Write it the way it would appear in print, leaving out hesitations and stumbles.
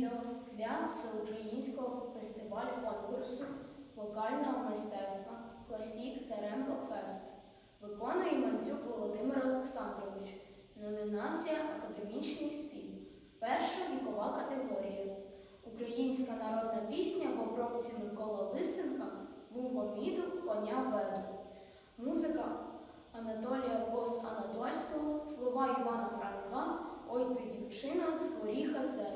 відео для всеукраїнського фестивалю конкурсу вокального мистецтва «Класік Церембо Фест». Виконує Мандзюк Володимир Олександрович. Номінація «Академічний спів». Перша вікова категорія. Українська народна пісня в обробці Миколи Лисенка «Мугоміду коня веду». Музика Анатолія Бос-Анатольського, слова Івана Франка «Ой ти, дівчино, з горіха зелень».